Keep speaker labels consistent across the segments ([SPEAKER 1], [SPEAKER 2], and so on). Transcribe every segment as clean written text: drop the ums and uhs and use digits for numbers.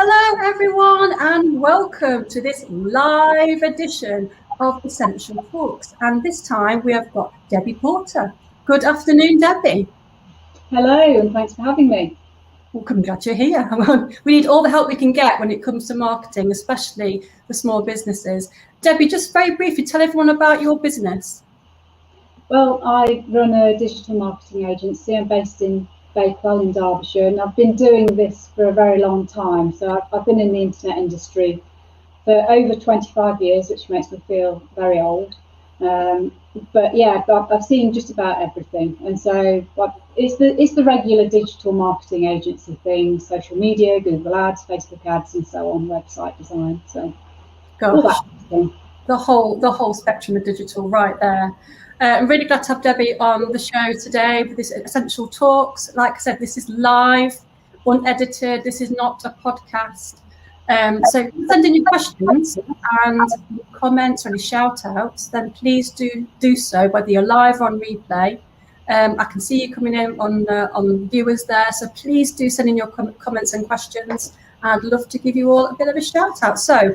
[SPEAKER 1] Hello everyone and welcome to this live edition of Essential Talks, and this time we have got Debbie Porter. Good afternoon, Debbie.
[SPEAKER 2] Hello and thanks for having me.
[SPEAKER 1] Welcome, glad you're here. We need all the help we can get when it comes to marketing, especially for small businesses. Debbie, just very briefly tell everyone about your business.
[SPEAKER 2] Well, I run a digital marketing agency. I'm based in Bakewell in Derbyshire, and I've been doing this for a very long time. So I've been in the internet industry for over 25 years, which makes me feel very old. But yeah, I've seen just about everything. And so it's the regular digital marketing agency thing: social media, Google ads, Facebook ads, and so on, website design. So all that thing.
[SPEAKER 1] The whole spectrum of digital right there. I'm really glad to have Debbie on the show today for this Essential Talks. Like I said, this is live, unedited. This is not a podcast. So send in your questions and comments or any shout outs, then please do so, whether you're live or on replay. I can see you coming in on viewers there, so please do send in your comments and questions. I'd love to give you all a bit of a shout out. So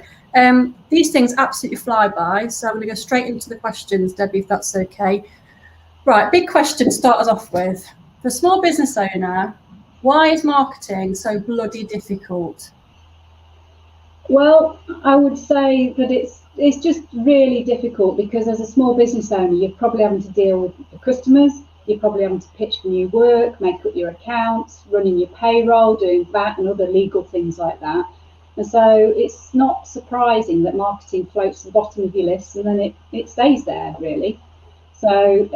[SPEAKER 1] these things absolutely fly by, so I'm going to go straight into the questions, Debbie, if that's okay. Right, big question to start us off with. For a small business owner, why is marketing so bloody difficult?
[SPEAKER 2] Well, I would say that it's just really difficult because as a small business owner, you're probably having to deal with the customers, you're probably having to pitch for new work, make up your accounts, running your payroll, doing VAT and other legal things like that. And so it's not surprising that marketing floats to the bottom of your list and then it stays there, really. So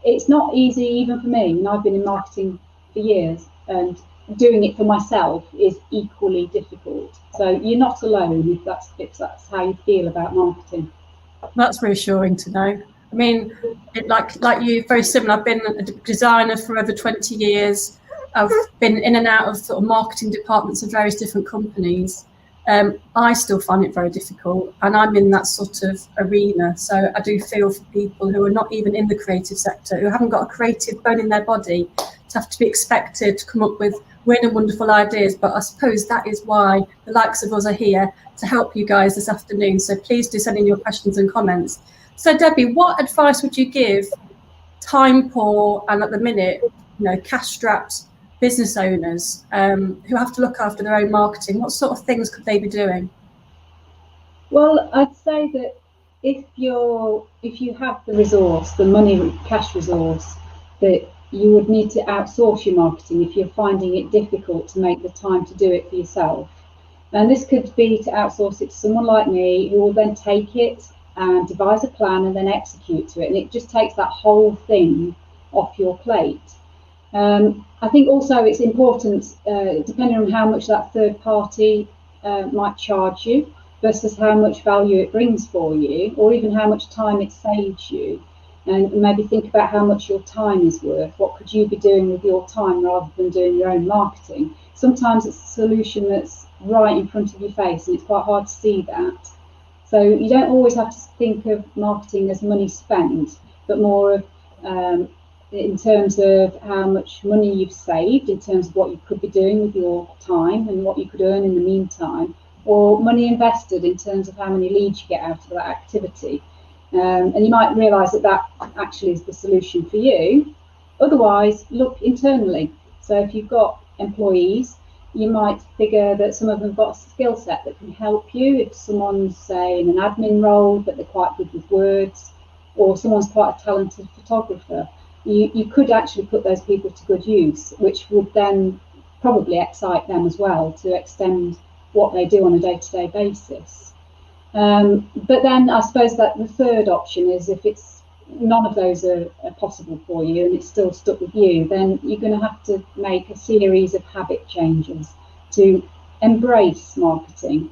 [SPEAKER 2] it's not easy even for me, and I've been in marketing for years, and doing it for myself is equally difficult. So you're not alone if that's how you feel about marketing.
[SPEAKER 1] That's reassuring to know. I mean, like you, very similar. I've been a designer for over 20 years. I've been in and out of sort of marketing departments of various different companies. I still find it very difficult, and I'm in that sort of arena. So I do feel for people who are not even in the creative sector, who haven't got a creative bone in their body, to have to be expected to come up with weird and wonderful ideas. But I suppose that is why the likes of us are here to help you guys this afternoon. So please do send in your questions and comments. So Debbie, what advice would you give time poor and at the minute, cash-strapped business owners who have to look after their own marketing? What sort of things could they be doing?
[SPEAKER 2] Well, I'd say that if you have the resource, the money, cash resource, that you would need to outsource your marketing if you're finding it difficult to make the time to do it for yourself. And this could be to outsource it to someone like me, who will then take it and devise a plan and then execute to it. And it just takes that whole thing off your plate. I think also it's important, depending on how much that third party might charge you versus how much value it brings for you, or even how much time it saves you. And maybe think about how much your time is worth. What could you be doing with your time rather than doing your own marketing? Sometimes it's a solution that's right in front of your face, and it's quite hard to see that. So you don't always have to think of marketing as money spent, but more of in terms of how much money you've saved, in terms of what you could be doing with your time and what you could earn in the meantime, or money invested in terms of how many leads you get out of that activity. And you might realise that actually is the solution for you. Otherwise, look internally. So if you've got employees, you might figure that some of them have got a skill set that can help you. If someone's, say, in an admin role, but they're quite good with words, or someone's quite a talented photographer, you could actually put those people to good use, which would then probably excite them as well to extend what they do on a day-to-day basis. But then I suppose that the third option is if it's none of those are possible for you and it's still stuck with you, then you're going to have to make a series of habit changes to embrace marketing.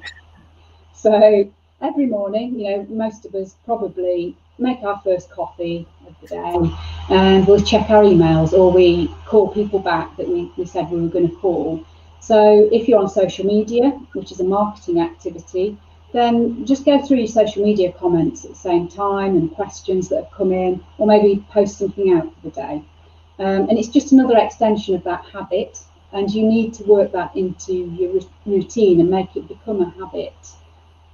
[SPEAKER 2] So every morning, most of us probably make our first coffee of the day and we'll check our emails, or we call people back that we said we were going to call. So if you're on social media, which is a marketing activity, then just go through your social media comments at the same time and questions that have come in, or maybe post something out for the day. And it's just another extension of that habit and you need to work that into your routine and make it become a habit.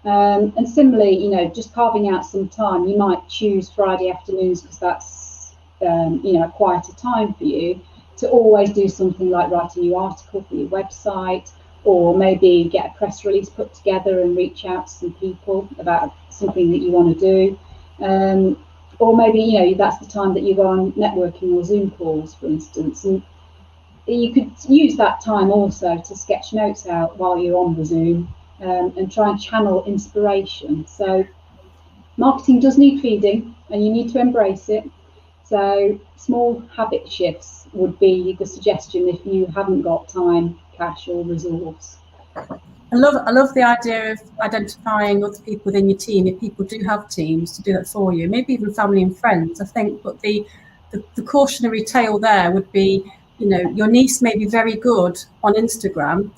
[SPEAKER 2] And similarly, you know, just carving out some time. You might choose Friday afternoons because that's you know, a quieter time for you, to always do something like write a new article for your website, or maybe get a press release put together and reach out to some people about something that you want to do. Or maybe, you know, that's the time that you go on networking or Zoom calls, for instance. And you could use that time also to sketch notes out while you're on the Zoom, and try and channel inspiration. So marketing does need feeding, and you need to embrace it. So small habit shifts would be the suggestion if you haven't got time, cash or resource.
[SPEAKER 1] I love the idea of identifying other people within your team, if people do have teams, to do that for you, maybe even family and friends, I think. But the cautionary tale there would be, you know, your niece may be very good on Instagram,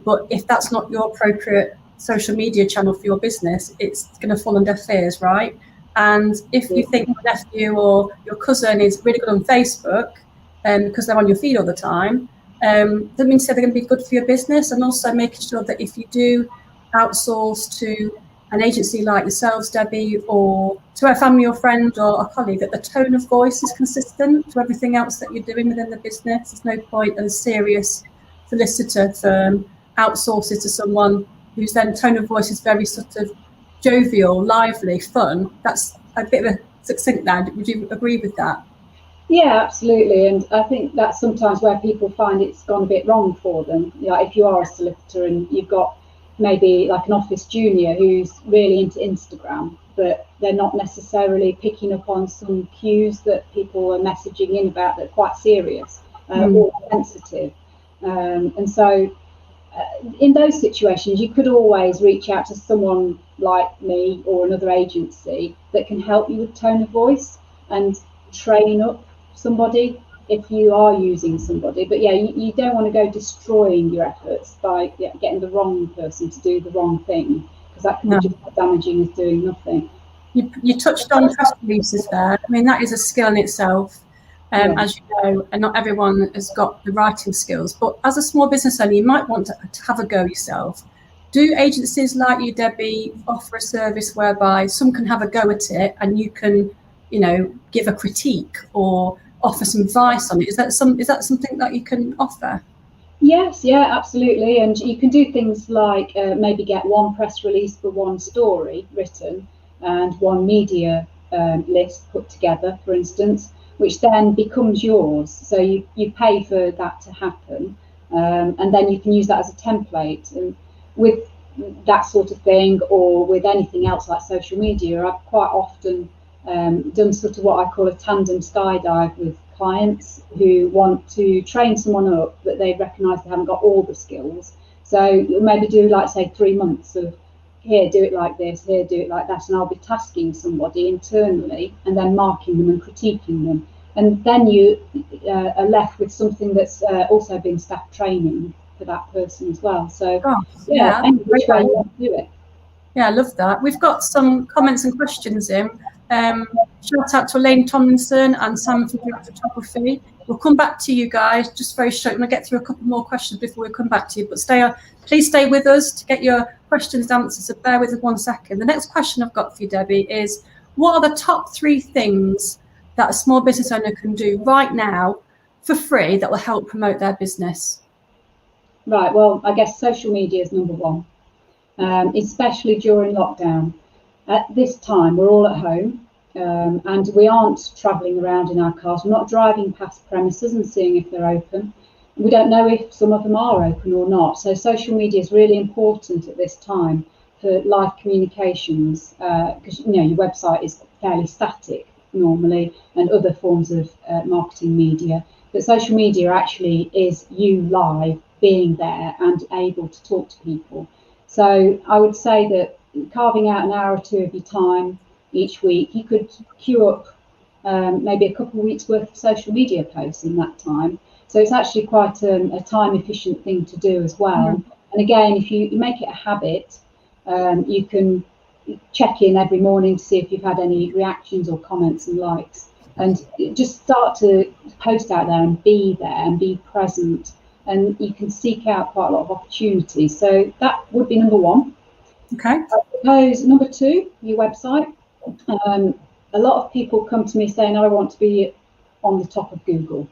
[SPEAKER 1] but if that's not your appropriate social media channel for your business, it's going to fall on deaf ears, right? And if you think your nephew or your cousin is really good on Facebook, because they're on your feed all the time, that means they're going to be good for your business. And also making sure that if you do outsource to an agency like yourselves, Debbie, or to a family or friend or a colleague, that the tone of voice is consistent to everything else that you're doing within the business. There's no point that a serious solicitor firm outsources to someone whose then tone of voice is very sort of jovial, lively, fun. That's a bit of a succinct now. Would you agree with that?
[SPEAKER 2] Yeah, absolutely. And I think that's sometimes where people find it's gone a bit wrong for them. You know, if you are a solicitor and you've got maybe like an office junior who's really into Instagram, but they're not necessarily picking up on some cues that people are messaging in about that are quite serious or sensitive. And so in those situations, you could always reach out to someone like me or another agency that can help you with tone of voice and train up somebody if you are using somebody. But yeah, you don't want to go destroying your efforts by getting the wrong person to do the wrong thing, because that can be just as damaging as doing nothing.
[SPEAKER 1] You touched on press releases there. I mean, that is a skill in itself, as you know, and not everyone has got the writing skills. But as a small business owner, you might want to have a go yourself. Do agencies like you, Debbie, offer a service whereby some can have a go at it and you can, you know, give a critique or offer some advice on it? Is that something that you can offer?
[SPEAKER 2] Yes, yeah, absolutely. And you can do things like maybe get one press release for one story written and one media list put together, for instance, which then becomes yours. So you pay for that to happen, and then you can use that as a template. And with that sort of thing, or with anything else like social media, I've quite often done sort of what I call a tandem skydive with clients who want to train someone up, but they recognise they haven't got all the skills. So maybe do, like, say, 3 months of here, do it like this, here, do it like that, and I'll be tasking somebody internally and then marking them and critiquing them. And then you are left with something that's also been staff training for that person as well. So any which way you want to do it.
[SPEAKER 1] Yeah, I love that. We've got some comments and questions in. Shout out to Elaine Tomlinson and Sam from Direct Photography. We'll come back to you guys just very short. I'm going to get through a couple more questions before we come back to you, but please stay with us to get your questions answered, so bear with us 1 second. The next question I've got for you, Debbie, is what are the top 3 things that a small business owner can do right now for free that will help promote their business?
[SPEAKER 2] Right, well, I guess social media is number 1, especially during lockdown. At this time, we're all at home, and we aren't travelling around in our cars. We're not driving past premises and seeing if they're open. We don't know if some of them are open or not. So social media is really important at this time for live communications, because your website is fairly static normally, and other forms of marketing media. But social media actually is you live, being there and able to talk to people. So I would say that carving out an hour or 2 of your time each week, you could queue up maybe a couple of weeks worth of social media posts in that time. So it's actually quite a time efficient thing to do as well. And again, if you make it a habit, you can check in every morning to see if you've had any reactions or comments and likes, and just start to post out there and be present. and you can seek out quite a lot of opportunities. So that would be number one.
[SPEAKER 1] Okay.
[SPEAKER 2] I suppose number two, your website. A lot of people come to me saying, I want to be on the top of Google.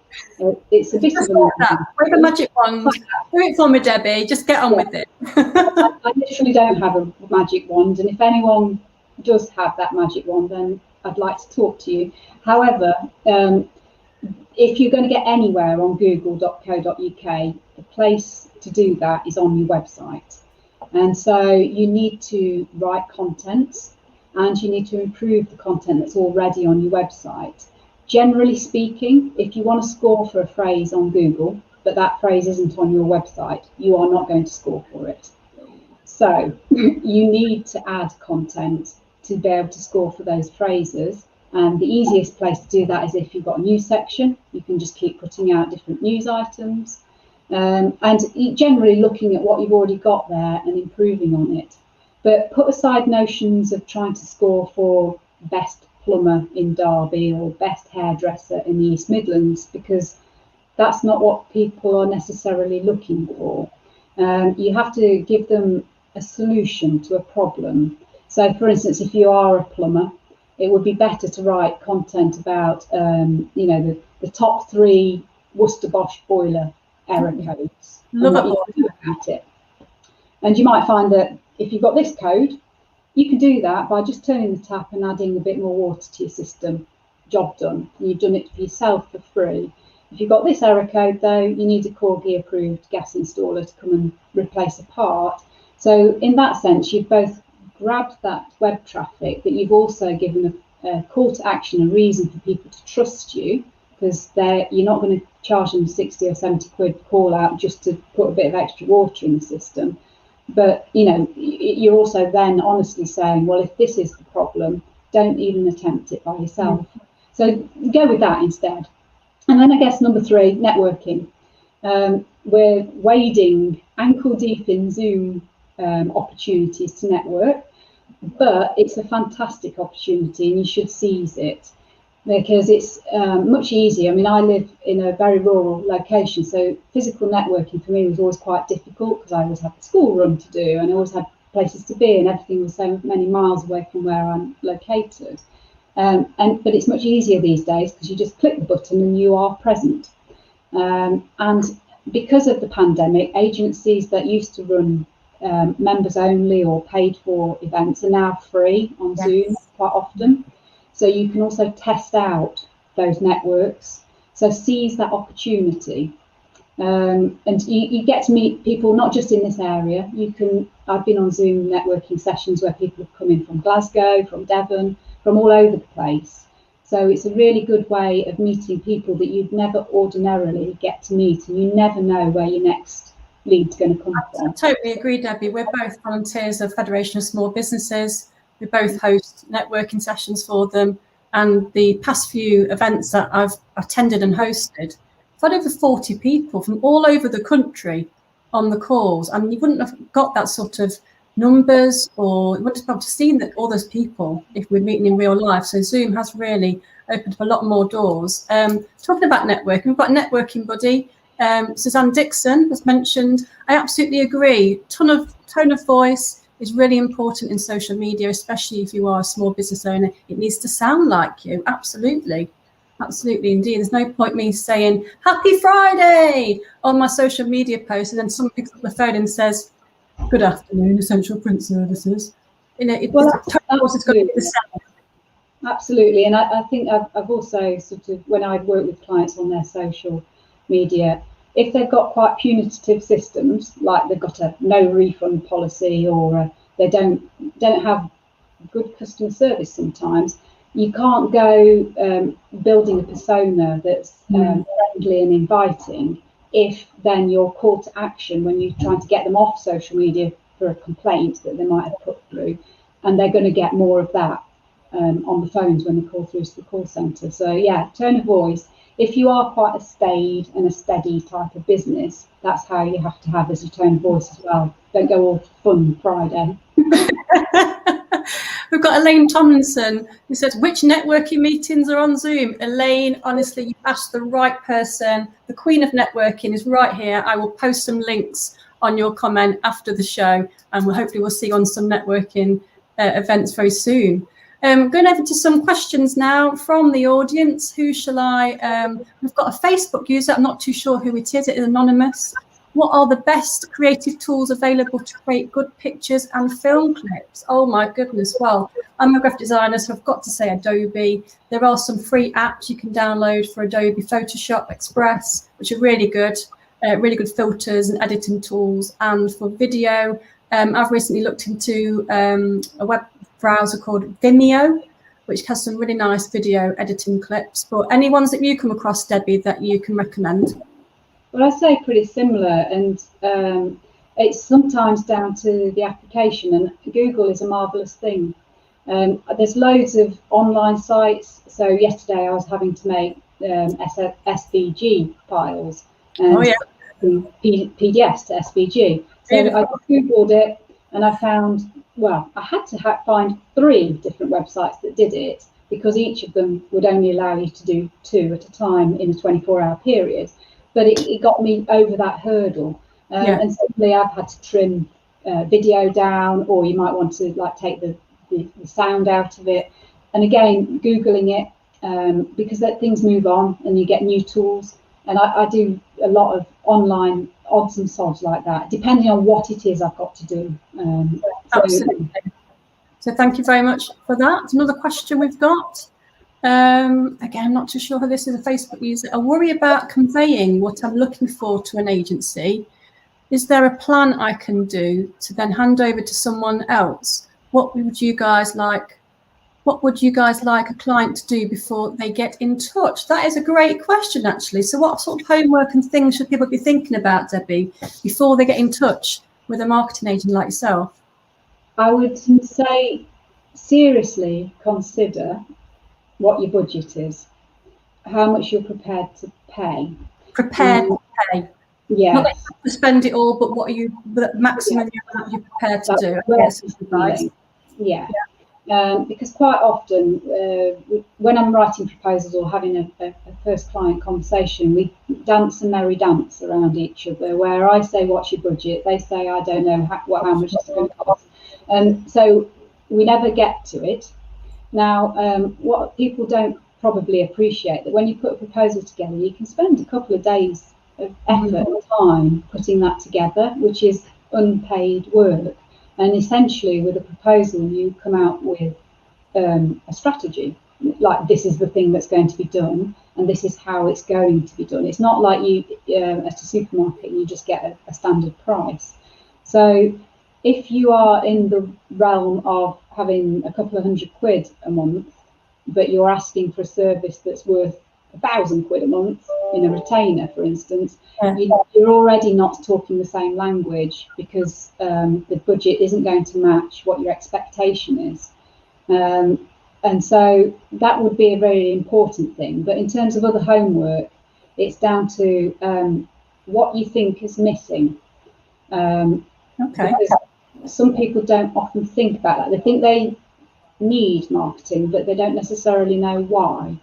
[SPEAKER 2] It's a bit of
[SPEAKER 1] Wave a magic wand. Do it for me, Debbie. Just get on with it.
[SPEAKER 2] I literally don't have a magic wand, and if anyone does have that magic wand, then I'd like to talk to you. However, if you're going to get anywhere on google.co.uk, the place to do that is on your website. And so you need to write content, and you need to improve the content that's already on your website. Generally speaking, if you want to score for a phrase on Google, but that phrase isn't on your website, you are not going to score for it. So you need to add content to be able to score for those phrases. And the easiest place to do that is if you've got a news section. You can just keep putting out different news items, and generally looking at what you've already got there and improving on it. But put aside notions of trying to score for best plumber in Derby or best hairdresser in the East Midlands, because that's not what people are necessarily looking for. You have to give them a solution to a problem. So, for instance, if you are a plumber, it would be better to write content about, the top 3 Worcester Bosch boiler error codes.
[SPEAKER 1] Love
[SPEAKER 2] and what you can do about it. And you might find that if you've got this code, you can do that by just turning the tap and adding a bit more water to your system. Job done. And you've done it for yourself for free. If you've got this error code, though, you need a Corgi approved gas installer to come and replace a part. So in that sense, you've both grabbed that web traffic, but you've also given a call to action, a reason for people to trust you, because you're not going to charge them 60 or 70 quid call out just to put a bit of extra water in the system. But, you're also then honestly saying, well, if this is the problem, don't even attempt it by yourself. So go with that instead. And then I guess number 3, networking. We're wading ankle deep in Zoom opportunities to network, but it's a fantastic opportunity and you should seize it, because it's much easier. I mean, I live in a very rural location, so physical networking for me was always quite difficult because I always had the school run to do and I always had places to be, and everything was so many miles away from where I'm located. But it's much easier these days because you just click the button and you are present. And because of the pandemic, agencies that used to run members only or paid for events are now free on Zoom quite often. So you can also test out those networks. So seize that opportunity. And you get to meet people not just in this area. I've been on Zoom networking sessions where people have come in from Glasgow, from Devon, from all over the place. So it's a really good way of meeting people that you'd never ordinarily get to meet, and you never know where your next lead's going to come from.
[SPEAKER 1] I totally agree, Debbie. We're both volunteers of Federation of Small Businesses. We both host networking sessions for them, and the past few events that I've attended and hosted, I've had over 40 people from all over the country on the calls, and you wouldn't have got that sort of numbers, or you wouldn't have seen all those people if we're meeting in real life. So Zoom has really opened up a lot more doors. Talking about networking, we've got a networking buddy, Suzanne Dixon was mentioned. I absolutely agree. Tone of voice is really important in social media, especially if you are a small business owner. It needs to sound like you. Absolutely indeed. There's no point me saying Happy Friday on my social media post and then someone picks up the phone and says, good afternoon, Essential Print Services. It's got to be the same.
[SPEAKER 2] Absolutely. And I think I've also sort of, when I've worked with clients on their social media, if they've got quite punitive systems, like they've got a no refund policy, or they don't have good customer service sometimes, you can't go building a persona that's friendly and inviting if then your call to action when you're trying to get them off social media for a complaint that they might have put through, and they're going to get more of that on the phones when they call through to the call centre. So yeah, tone of voice. If you are quite a staid and a steady type of business, that's how you have to have as your tone of voice as well. Don't go all fun Friday.
[SPEAKER 1] We've got Elaine Tomlinson who says, which networking meetings are on Zoom? Elaine, honestly, you've asked the right person. The queen of networking is right here. I will post some links on your comment after the show, and hopefully we'll see you on some networking events very soon. Going over to some questions now from the audience. Who shall I? We've got a Facebook user. I'm not too sure who it is. It is anonymous. What are the best creative tools available to create good pictures and film clips? Oh my goodness. Well, I'm a graphic designer, so I've got to say Adobe. There are some free apps you can download for Adobe Photoshop Express, which are really good filters and editing tools. And for video, I've recently looked into a web browser called Vimeo, which has some really nice video editing clips. But any ones that you come across, Debbie, that you can recommend?
[SPEAKER 2] Well, I say pretty similar, and it's sometimes down to the application, and Google is a marvellous thing. There's loads of online sites. So yesterday I was having to make SVG files and PDFs to SVG. So I Googled it, and I found, well, I had to find 3 different websites that did it, because each of them would only allow you to do 2 at a time in a 24-hour period. But it got me over that hurdle. And suddenly I've had to trim video down, or you might want to like take the sound out of it. And again, Googling it, because things move on and you get new tools. And I do a lot of online odds and sods like that, depending on what it is I've got to do.
[SPEAKER 1] Absolutely. So thank you very much for that. Another question we've got. Again, I'm not too sure who this is, a Facebook user. I worry about conveying what I'm looking for to an agency. Is there a plan I can do to then hand over to someone else? What would you guys like a client to do before they get in touch? That is a great question, actually. So what sort of homework and things should people be thinking about, Debbie, before they get in touch with a marketing agent like yourself?
[SPEAKER 2] I would say seriously consider what your budget is, how much you're prepared to pay.
[SPEAKER 1] Prepared to pay.
[SPEAKER 2] Yeah.
[SPEAKER 1] Not that you have to spend it all, but what are you, the maximum amount you're prepared to do? Because quite often when I'm writing proposals or having a first client conversation, we dance a merry dance around each other, where I say, what's your budget? They say, I don't know how much it's going to cost. And so we never get to it. Now, what people don't probably appreciate, that when you put a proposal together, you can spend a couple of days of effort and time putting that together, which is unpaid work. And essentially, with a proposal, you come out with a strategy, like this is the thing that's going to be done, and this is how it's going to be done. It's not like you at a supermarket, you just get a standard price. So if you are in the realm of having a couple of £100 a month, but you're asking for a service that's worth £1,000 a month in a retainer, for instance, you're already not talking the same language, because the budget isn't going to match what your expectation is. And so that would be a very important thing. But in terms of other homework, it's down to what you think is missing. Because some people don't often think about that. They think they need marketing, but they don't necessarily know why.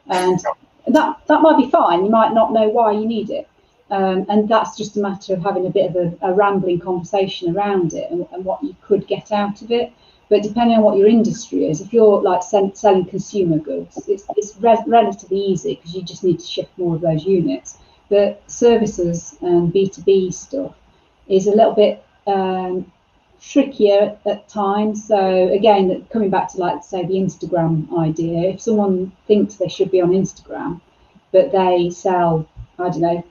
[SPEAKER 1] And that might be fine. You might not know why you need it. And that's just a matter of having a bit of a rambling conversation around it and what you could get out of it. But depending on what your industry is, if you're like selling consumer goods, it's relatively easy, because you just need to shift more of those units. But services and B2B stuff is a little bit trickier at times. So again, coming back to, like, say, the Instagram idea, if someone thinks they should be on Instagram, but they sell, I don't know,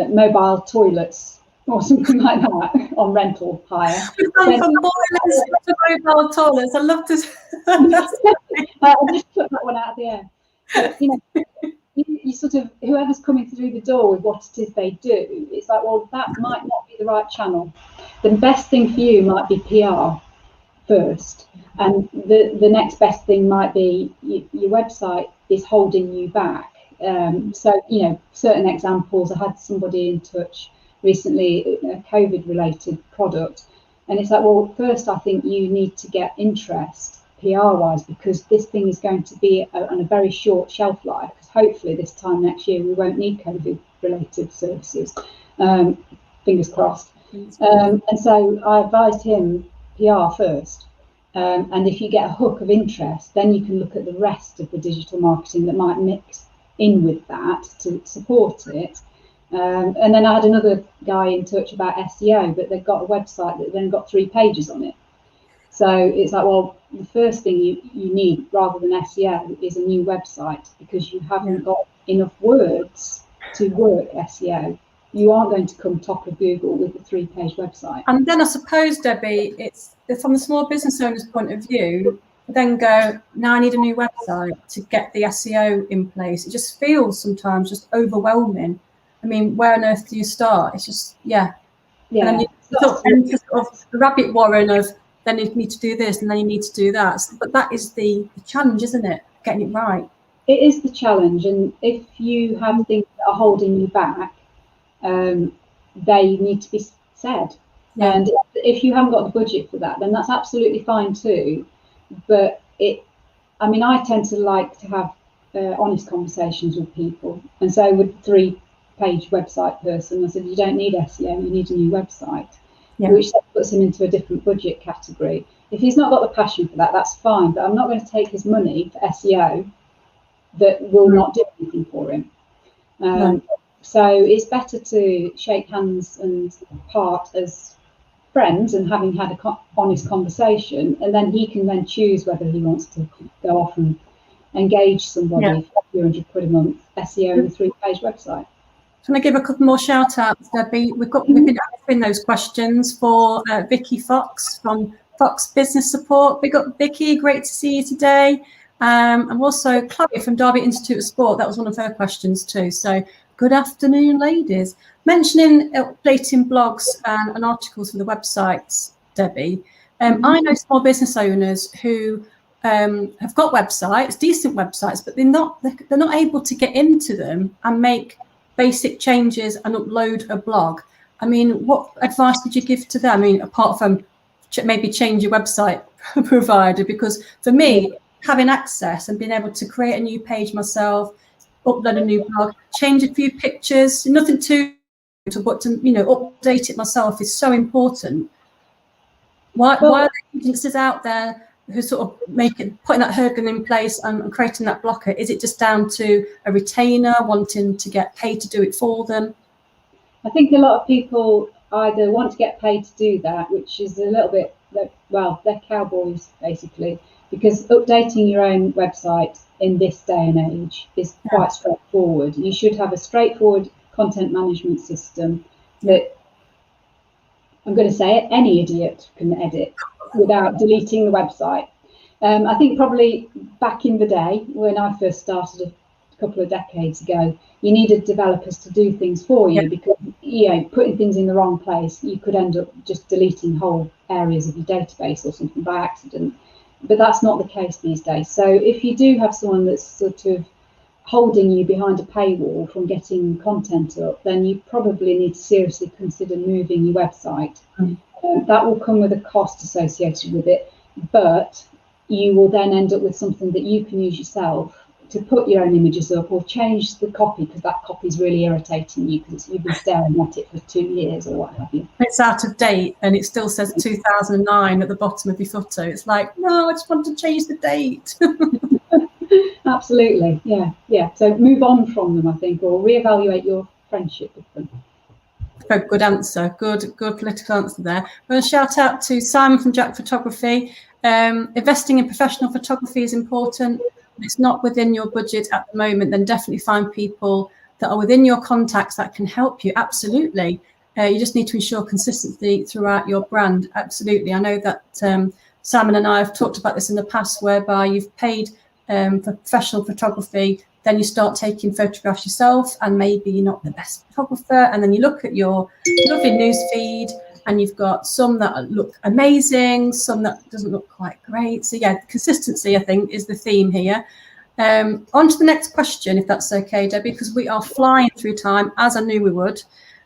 [SPEAKER 1] mobile toilets or something like that on rental hire. From boilers to mobile toilets. I love to.
[SPEAKER 2] I just took that one out of the air. But, you sort of, whoever's coming through the door with what it is they do, it's like, well, that might not be the right channel. The best thing for you might be PR first, and the next best thing might be your website is holding you back. So, certain examples, I had somebody in touch recently, a COVID related product, And it's like, well, first I think you need to get interest PR-wise, because this thing is going to be on a very short shelf life, because hopefully this time next year we won't need COVID-related services. Fingers crossed. And so I advised him PR first. And if you get a hook of interest, then you can look at the rest of the digital marketing that might mix in with that to support it. And then I had another guy in touch about SEO, but they've got a website that then got 3 pages on it. So it's like, well, the first thing you need rather than SEO is a new website, because you haven't got enough words to work SEO. You aren't going to come top of Google with a 3-page website.
[SPEAKER 1] And then I suppose, Debbie, it's from the small business owner's point of view, then go, now I need a new website to get the SEO in place. It just feels sometimes just overwhelming. I mean, where on earth do you start? It's just, And then you enter sort of the rabbit warren of, then you need to do this and then you need to do that. But that is the challenge, isn't it? Getting it right.
[SPEAKER 2] It is the challenge. And if you have things that are holding you back, they need to be said. And if you haven't got the budget for that, then that's absolutely fine too. But I tend to like to have honest conversations with people. And so with the 3-page website person, I said, you don't need SEO, you need a new website, which puts him into a different budget category. If he's not got the passion for that, that's fine. But I'm not going to take his money for SEO that will not do anything for him. So it's better to shake hands and part as friends and having had a honest conversation, and then he can then choose whether he wants to go off and engage somebody for £200 a month, SEO and a 3-page website.
[SPEAKER 1] Can I give a couple more shout outs, Debbie? We've been answering those questions for Vicky Fox from Fox Business Support. We got Vicky, great to see you today. And also Chloe from Derby Institute of Sport. That was one of her questions too. So good afternoon, ladies. Mentioning updating blogs and articles for the websites, Debbie. I know small business owners who have got websites, decent websites, but they're not able to get into them and make basic changes and upload a blog. I mean, what advice would you give to them? I mean, apart from maybe change your website provider, because for me, having access and being able to create a new page myself, upload a new blog, change a few pictures, nothing but to update it myself is so important. Why are there agencies out there who sort of putting that hurdle in place and creating that blocker? Is it just down to a retainer wanting to get paid to do it for them?
[SPEAKER 2] I think a lot of people either want to get paid to do that, which is a little bit, they're cowboys basically, because updating your own website in this day and age is quite straightforward. You should have a straightforward content management system that, I'm going to say it, any idiot can edit without deleting the website. I think probably back in the day when I first started a couple of decades ago, you needed developers to do things for you, because putting things in the wrong place, you could end up just deleting whole areas of your database or something by accident. But that's not the case these days. So if you do have someone that's sort of holding you behind a paywall from getting content up, then you probably need to seriously consider moving your website. That will come with a cost associated with it, but you will then end up with something that you can use yourself to put your own images up, or change the copy because that copy is really irritating you because you've been staring at it for 2 years or what have you. It's
[SPEAKER 1] out of date and it still says 2009 at the bottom of your footer. It's like, no, I just want to change the date.
[SPEAKER 2] Absolutely, yeah. So move on from them, I think, or reevaluate your friendship with them.
[SPEAKER 1] Oh, good answer. Good political answer there. I'm going to shout out to Simon from Jack Photography. Investing in professional photography is important. If it's not within your budget at the moment, then definitely find people that are within your contacts that can help you. Absolutely. You just need to ensure consistency throughout your brand. Absolutely. I know that Simon and I have talked about this in the past, whereby you've paid for professional photography, then you start taking photographs yourself, and maybe you're not the best photographer, and then you look at your lovely news feed and you've got some that look amazing, some that doesn't look quite great. So yeah, consistency, I think, is the theme here. On to the next question, if that's okay, Debbie, because we are flying through time, as I knew we would.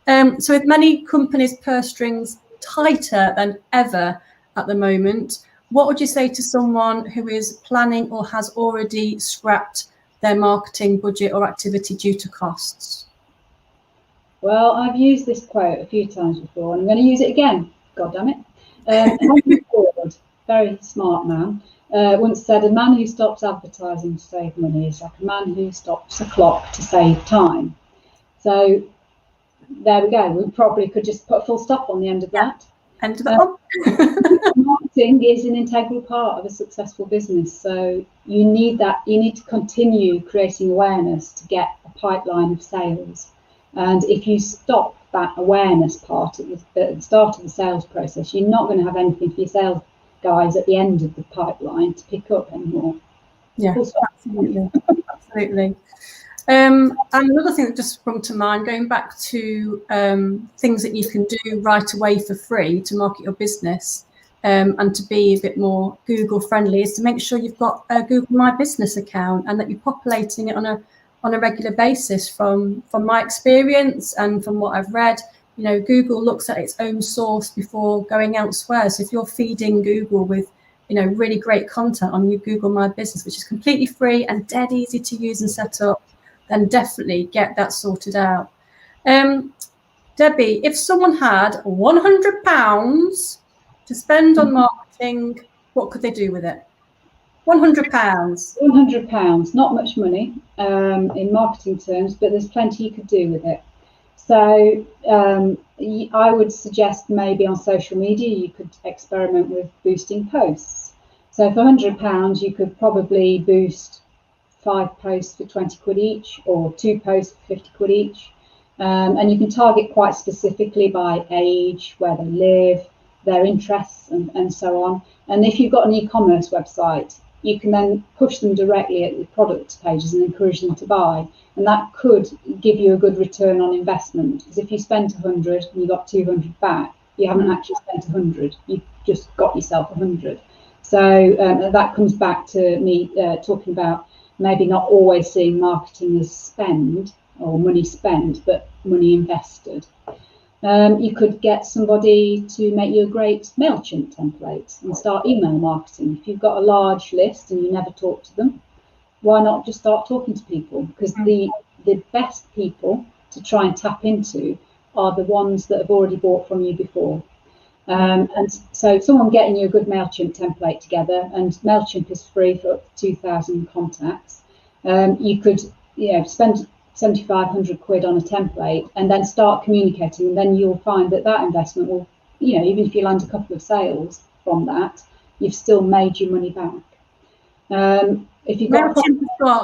[SPEAKER 1] So with many companies' purse strings tighter than ever at the moment. What would you say to someone who is planning or has already scrapped their marketing budget or activity due to costs?
[SPEAKER 2] Well, I've used this quote a few times before, and I'm going to use it again. God damn it. Henry Ford, very smart man, once said, a man who stops advertising to save money is like a man who stops a clock to save time. So there we go. We probably could just put a full stop on the end of that.
[SPEAKER 1] End of that.
[SPEAKER 2] Marketing is an integral part of a successful business. So you need that. You need to continue creating awareness to get a pipeline of sales. And if you stop that awareness part at the start of the sales process, you're not going to have anything for your sales guys at the end of the pipeline to pick up anymore.
[SPEAKER 1] Yeah, absolutely. Absolutely. And another thing that just sprung to mind, going back to things that you can do right away for free to market your business and to be a bit more Google friendly, is to make sure you've got a Google My Business account and that you're populating it on a regular basis. From my experience and from what I've read, you know, Google looks at its own source before going elsewhere. So if you're feeding Google with, you know, really great content on your Google My Business, which is completely free and dead easy to use and set up, then definitely get that sorted out. Debbie, if someone had £100 to spend on marketing, what could they do with it? £100.
[SPEAKER 2] £100, not much money in marketing terms, but there's plenty you could do with it. So I would suggest maybe on social media you could experiment with boosting posts. So for £100 you could probably boost 5 posts for 20 quid each, or 2 posts for 50 quid each. And you can target quite specifically by age, where they live, their interests, and so on. And if you've got an e-commerce website, you can then push them directly at the product pages and encourage them to buy. And that could give you a good return on investment. Because if you spent 100 and you got 200 back, you haven't actually spent 100. You've just got yourself 100. So that comes back to me talking about maybe not always seeing marketing as spend or money spent, but money invested. You could get somebody to make you a great MailChimp template and start email marketing. If you've got a large list and you never talk to them, why not just start talking to people? Because the best people to try and tap into are the ones that have already bought from you before. And so someone getting you a good MailChimp template together, and MailChimp is free for up to 2,000 contacts. You could, spend 7,500 quid on a template and then start communicating, and then you'll find that investment will, even if you land a couple of sales from that, you've still made your money back. If you've got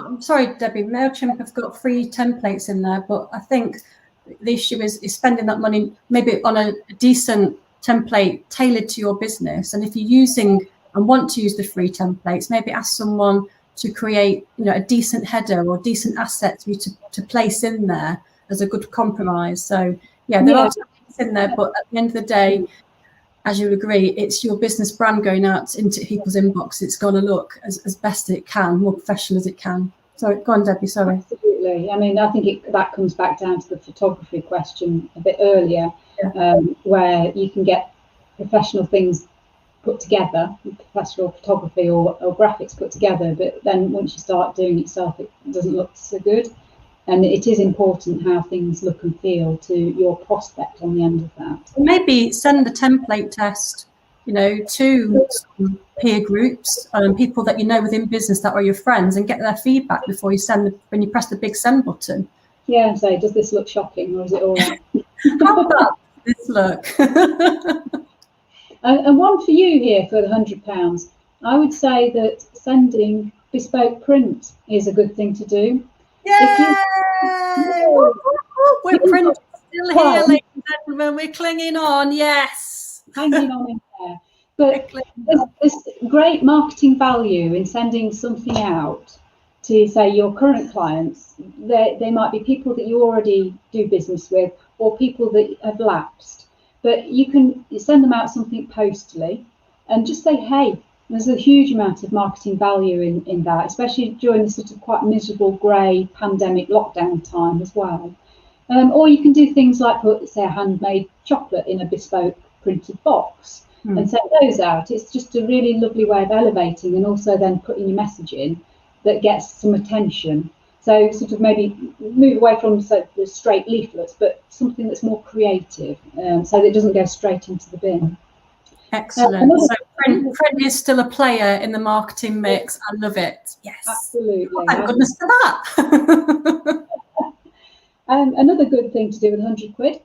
[SPEAKER 1] I'm sorry, Debbie, MailChimp have got free templates in there, but I think the issue is spending that money maybe on a decent template tailored to your business. And if you're using and want to use the free templates, maybe ask someone to create, a decent header or decent asset for you to place in there as a good compromise. So there are templates in there, but at the end of the day, as you would agree, it's your business brand going out into people's inbox. It's got to look as best it can, more professional as it can. So go on, Debbie, sorry.
[SPEAKER 2] Absolutely. I mean, I think that comes back down to the photography question a bit earlier, where you can get professional things put together, professional photography or graphics put together, but then once you start doing it yourself, it doesn't look so good. And it is important how things look and feel to your prospect on the end of that.
[SPEAKER 1] Maybe send the template test, to some peer groups, people that you know within business that are your friends, and get their feedback before you when you press the big send button.
[SPEAKER 2] Yeah, and say, does this look shocking, or is it all right?
[SPEAKER 1] How about this look?
[SPEAKER 2] And one for you here for the £100. I would say that sending bespoke print is a good thing to do.
[SPEAKER 1] Yay! We're print still here, ladies and gentlemen. We're clinging on, yes.
[SPEAKER 2] Hanging on in there. But there's great marketing value in sending something out to, say, your current clients. They might be people that you already do business with, or people that have lapsed. But you can send them out something postally and just say, hey, there's a huge amount of marketing value in that, especially during this sort of quite miserable grey pandemic lockdown time as well. Or you can do things like put, say, a handmade chocolate in a bespoke printed box and send those out. It's just a really lovely way of elevating and also then putting your message in that gets some attention. So sort of maybe move away from the straight leaflets, but something that's more creative, so that it doesn't go straight into the bin.
[SPEAKER 1] Excellent. So print is still a player in the marketing mix. I love it. Yes.
[SPEAKER 2] Absolutely.
[SPEAKER 1] Oh, thank goodness for that.
[SPEAKER 2] Another good thing to do with 100 quid,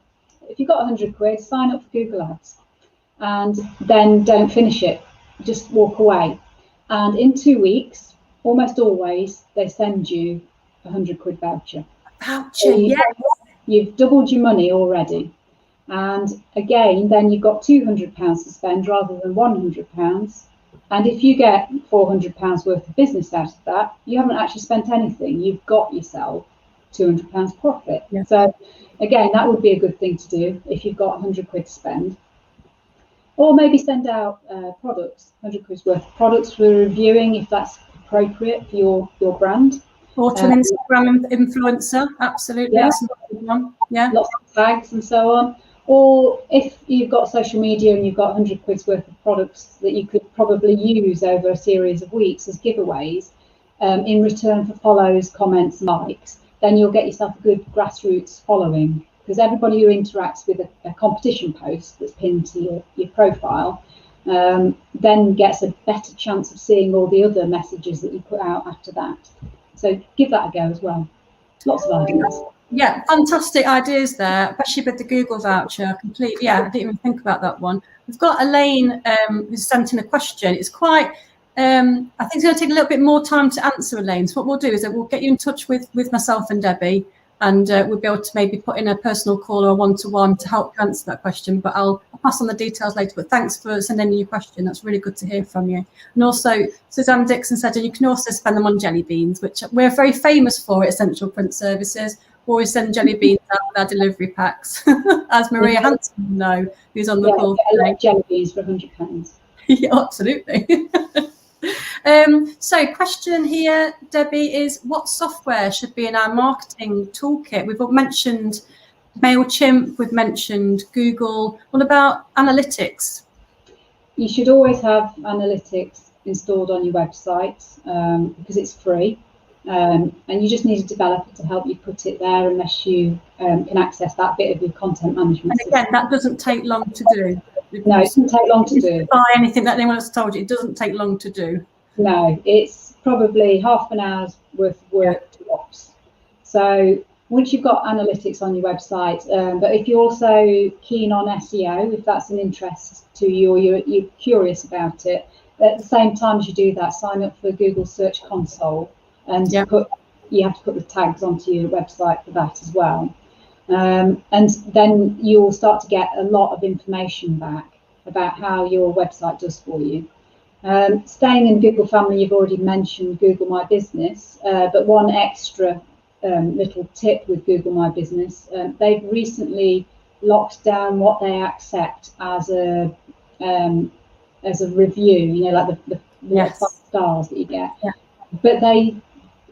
[SPEAKER 2] if you've got 100 quid, sign up for Google Ads and then don't finish it. Just walk away. And in 2 weeks, almost always, they send you a 100 quid voucher.
[SPEAKER 1] Voucher, so
[SPEAKER 2] you've doubled your money already. And again, then you've got £200 to spend rather than £100. And if you get £400 worth of business out of that, you haven't actually spent anything. You've got yourself £200 profit. Yeah. So again, that would be a good thing to do if you've got 100 quid to spend. Or maybe send out products, 100 quid's worth of products for reviewing if that's appropriate for your brand.
[SPEAKER 1] Or to an Instagram influencer, absolutely.
[SPEAKER 2] Yeah.
[SPEAKER 1] That's a good one. Yeah.
[SPEAKER 2] Lots of tags and so on. Or if you've got social media and you've got 100 quid's worth of products that you could probably use over a series of weeks as giveaways in return for follows, comments, likes, then you'll get yourself a good grassroots following, because everybody who interacts with a competition post that's pinned to your profile then gets a better chance of seeing all the other messages that you put out after that. So give that a go as well. Lots of ideas.
[SPEAKER 1] Yeah, fantastic ideas there, especially with the Google voucher. Completely, yeah, I didn't even think about that one. We've got Elaine who's sent in a question. It's quite, I think it's going to take a little bit more time to answer, Elaine. So what we'll do is that we'll get you in touch with myself and Debbie, and we'll be able to maybe put in a personal call or a one-to-one to help you answer that question. But I'll pass on the details later. But thanks for sending in your question. That's really good to hear from you. And also, Suzanne Dixon said, and you can also spend them on jelly beans, which we're very famous for at Essential Print Services. We always send jelly beans out with our delivery packs, as Maria Hanson will know, who's on the call today.
[SPEAKER 2] Jelly beans for £100.
[SPEAKER 1] Yeah, absolutely. So question here, Debbie, is what software should be in our marketing toolkit? We've mentioned MailChimp, we've mentioned Google. What about analytics?
[SPEAKER 2] You should always have analytics installed on your website because it's free. And you just need a developer to help you put it there unless you can access that bit of your content management
[SPEAKER 1] system. And again, that doesn't take long to do.
[SPEAKER 2] No, it doesn't take long to do.
[SPEAKER 1] Buy anything that anyone else told you, it doesn't take long to do.
[SPEAKER 2] No, it's probably half an hour's worth of work tops. So once you've got analytics on your website, but if you're also keen on SEO, if that's an interest to you or you're curious about it, at the same time as you do that, sign up for Google Search Console. And you have to put the tags onto your website for that as well. And then you'll start to get a lot of information back about how your website does for you. Staying in Google family, you've already mentioned Google My Business, but one extra little tip with Google My Business, they've recently locked down what they accept as a review, you know, like the 5 stars that you get. Yeah. But they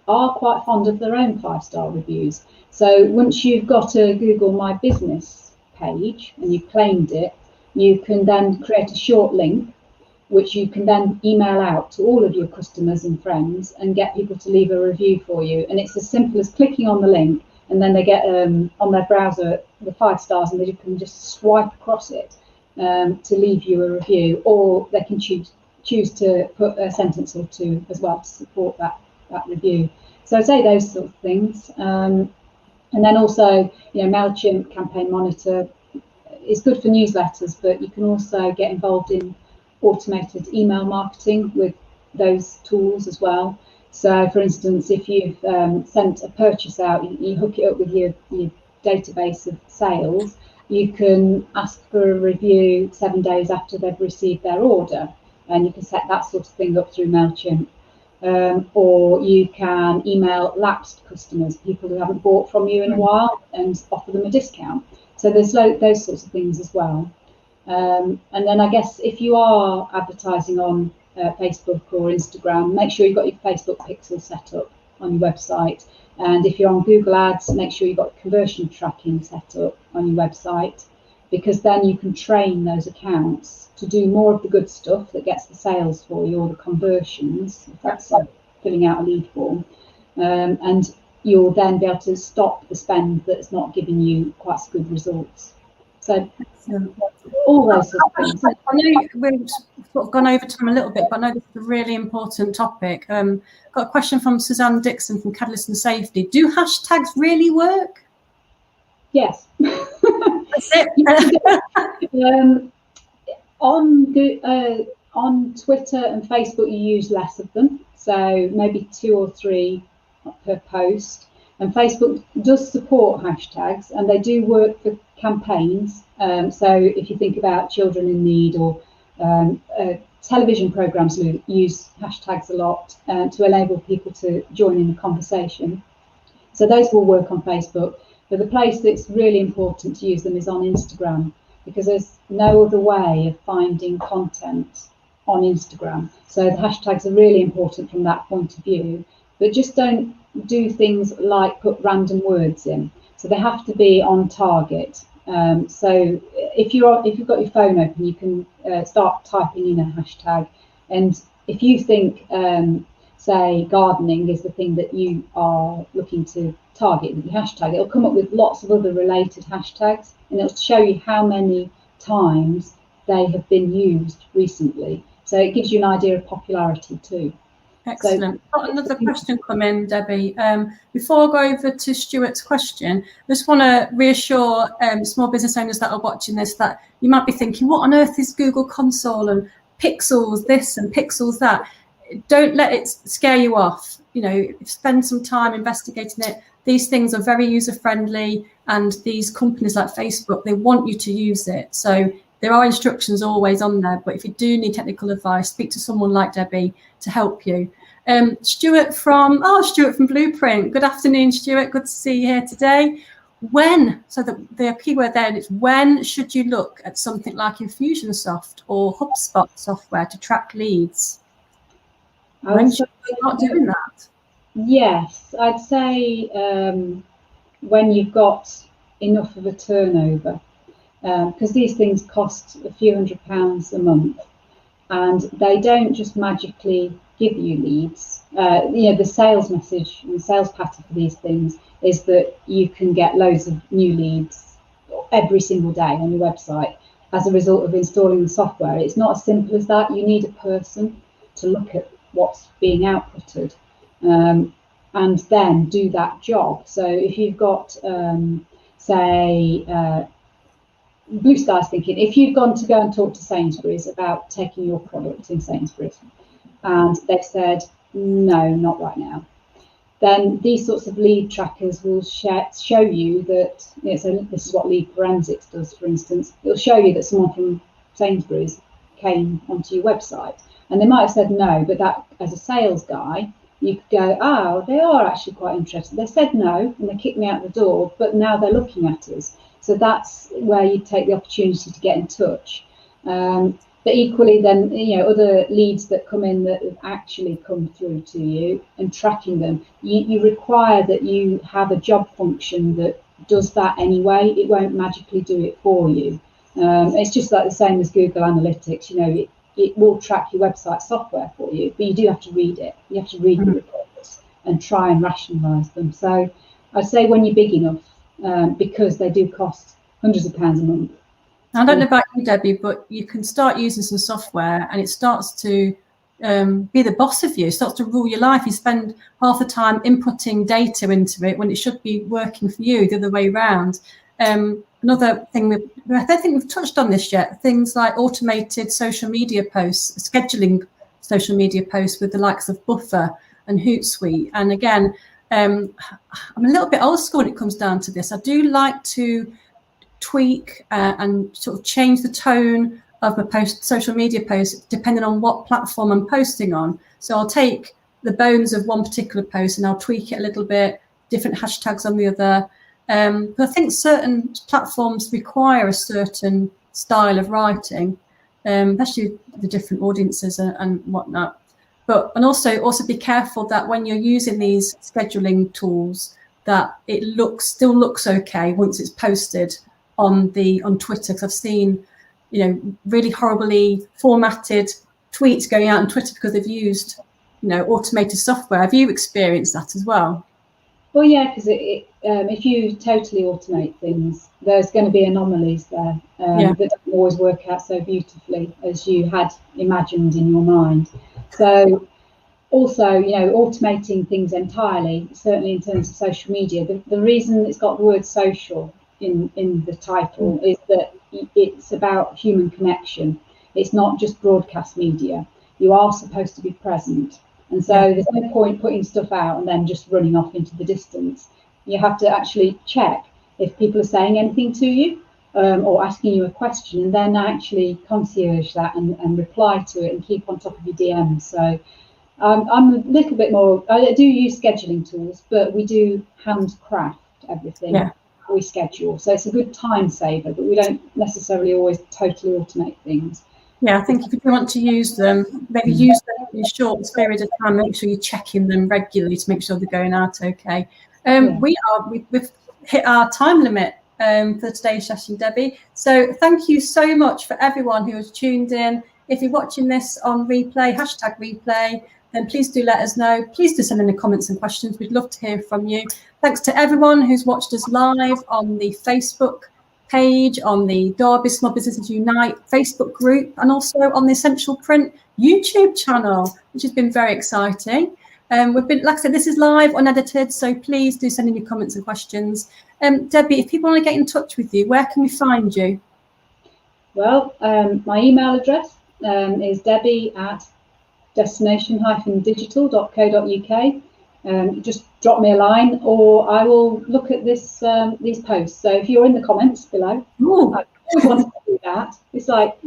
[SPEAKER 2] are quite fond of their own 5-star reviews. So once you've got a Google My Business page and you've claimed it, you can then create a short link which you can then email out to all of your customers and friends and get people to leave a review for you. And it's as simple as clicking on the link, and then they get on their browser the 5 stars, and they can just swipe across it to leave you a review, or they can choose to put a sentence or two as well to support that review. So I'd say those sort of things. And then also, you know, MailChimp Campaign Monitor is good for newsletters, but you can also get involved in automated email marketing with those tools as well. So for instance, if you've sent a purchase out, you hook it up with your database of sales, you can ask for a review 7 days after they've received their order, and you can set that sort of thing up through MailChimp. Or you can email lapsed customers, people who haven't bought from you in a while, and offer them a discount. So there's those sorts of things as well. And then I guess if you are advertising on Facebook or Instagram, make sure you've got your Facebook pixel set up on your website. And if you're on Google Ads, make sure you've got conversion tracking set up on your website, because then you can train those accounts to do more of the good stuff that gets the sales for you, or the conversions, if that's like filling out a lead form, and you'll then be able to stop the spend that's not giving you quite so good results. So all those sort of things.
[SPEAKER 1] I know we've sort of gone over time a little bit, but I know this is a really important topic. Got a question from Suzanne Dixon from Catalyst and Safety. Do hashtags really work?
[SPEAKER 2] Yes.
[SPEAKER 1] That's it.
[SPEAKER 2] On Twitter and Facebook, you use less of them, so maybe 2 or 3 per post. And Facebook does support hashtags, and they do work for campaigns. So if you think about children in need, or television programs use hashtags a lot to enable people to join in the conversation. So those will work on Facebook. But the place that's really important to use them is on Instagram, because there's no other way of finding content on Instagram. So the hashtags are really important from that point of view. But just don't do things like put random words in. So they have to be on target. So if you've got your phone open, you can start typing in a hashtag. And if you think, say, gardening is the thing that you are looking to target with your hashtag, it'll come up with lots of other related hashtags, and it'll show you how many times they have been used recently. So it gives you an idea of popularity too.
[SPEAKER 1] Excellent. Got another question come in, Debbie. Before I go over to Stuart's question, I just want to reassure small business owners that are watching this that you might be thinking, what on earth is Google Console and pixels this and pixels that? Don't let it scare you off. You know, spend some time investigating it. These things are very user friendly, and these companies like Facebook, they want you to use it. So there are instructions always on there, but if you do need technical advice, speak to someone like Debbie to help you. Stuart from Blueprint. Good afternoon, Stuart. Good to see you here today. When, so the keyword there is when should you look at something like Infusionsoft or HubSpot software to track leads? When should you start doing that?
[SPEAKER 2] Yes, I'd say when you've got enough of a turnover, because these things cost a few £100 a month, and they don't just magically give you leads. The sales message and the sales pattern for these things is that you can get loads of new leads every single day on your website as a result of installing the software. It's not as simple as that. You need a person to look at what's being outputted and then do that job. So if you've got, Blue Sky's thinking, if you've gone to go and talk to Sainsbury's about taking your product in Sainsbury's and they've said, no, not right now, then these sorts of lead trackers will show you that, so this is what Lead Forensics does, for instance. It'll show you that someone from Sainsbury's came onto your website. And they might have said no, but that, as a sales guy, you could go, oh, they are actually quite interested. They said no, and they kicked me out the door, but now they're looking at us. So that's where you take the opportunity to get in touch. But equally, then, other leads that come in that have actually come through to you and tracking them, you require that you have a job function that does that anyway. It won't magically do it for you. It's just like the same as Google Analytics. It will track your website software for you, but you do have to read it. You have to read the reports and try and rationalise them. So I'd say when you're big enough, because they do cost hundreds of pounds a month.
[SPEAKER 1] I don't know about you, Debbie, but you can start using some software and it starts to be the boss of you. It starts to rule your life. You spend half the time inputting data into it when it should be working for you the other way around. Another thing, I don't think we've touched on this yet, things like automated social media posts, scheduling social media posts with the likes of Buffer and Hootsuite. And again, I'm a little bit old school when it comes down to this. I do like to tweak and sort of change the tone of my social media post depending on what platform I'm posting on. So I'll take the bones of one particular post and I'll tweak it a little bit, different hashtags on the other. But I think certain platforms require a certain style of writing, especially the different audiences and whatnot. And also be careful that when you're using these scheduling tools, that it still looks okay once it's posted on Twitter, because I've seen, you know, really horribly formatted tweets going out on Twitter because they've used, you know, automated software. Have you experienced that as well?
[SPEAKER 2] Well, yeah, because if you totally automate things, there's going to be anomalies there that don't always work out so beautifully as you had imagined in your mind. So also, you know, automating things entirely, certainly in terms of social media, the reason it's got the word social in the title is that it's about human connection. It's not just broadcast media. You are supposed to be present. And so there's no point putting stuff out and then just running off into the distance. You have to actually check if people are saying anything to you or asking you a question, and then actually concierge that and reply to it and keep on top of your DMs. So I'm a little bit more, I do use scheduling tools, but we do handcraft everything.
[SPEAKER 1] Yeah.
[SPEAKER 2] We schedule. So it's a good time saver, but we don't necessarily always totally automate things.
[SPEAKER 1] Yeah, I think if you want to use them, maybe use them in a short period of time. Make sure you're checking them regularly to make sure they're going out okay. We've hit our time limit for today's session, Debbie. So thank you so much for everyone who has tuned in. If you're watching this on replay, #replay, then please do let us know. Please do send in the comments and questions. We'd love to hear from you. Thanks to everyone who's watched us live on the Facebook page, on the Derby Small Businesses Unite Facebook group, and also on the Essential Print YouTube channel, which has been very exciting. We've been, like I said, this is live, unedited, so please do send in your comments and questions. Debbie, if people want to get in touch with you, where can we find you?
[SPEAKER 2] Well, my email address is debbie@destination-digital.co.uk. Just drop me a line, or I will look at these posts. So if you're in the comments below, I always want to do that. It's like,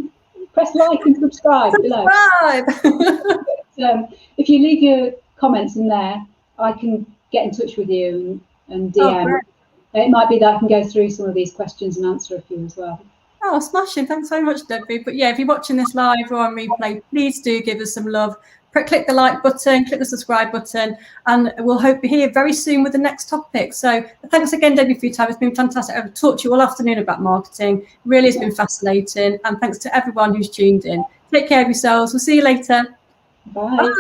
[SPEAKER 2] press like and subscribe below. If you leave your comments in there, I can get in touch with you and DM. It might be that I can go through some of these questions and answer a few as well.
[SPEAKER 1] Oh, smashing. Thanks so much, Debbie. But yeah, if you're watching this live or on replay, please do give us some love. Click the like button, click the subscribe button, and we'll hope you're here very soon with the next topic. So thanks again, Debbie, for your time. It's been fantastic. I've talked to you all afternoon about marketing. Really has been fascinating. And thanks to everyone who's tuned in. Take care of yourselves. We'll see you later.
[SPEAKER 2] Bye.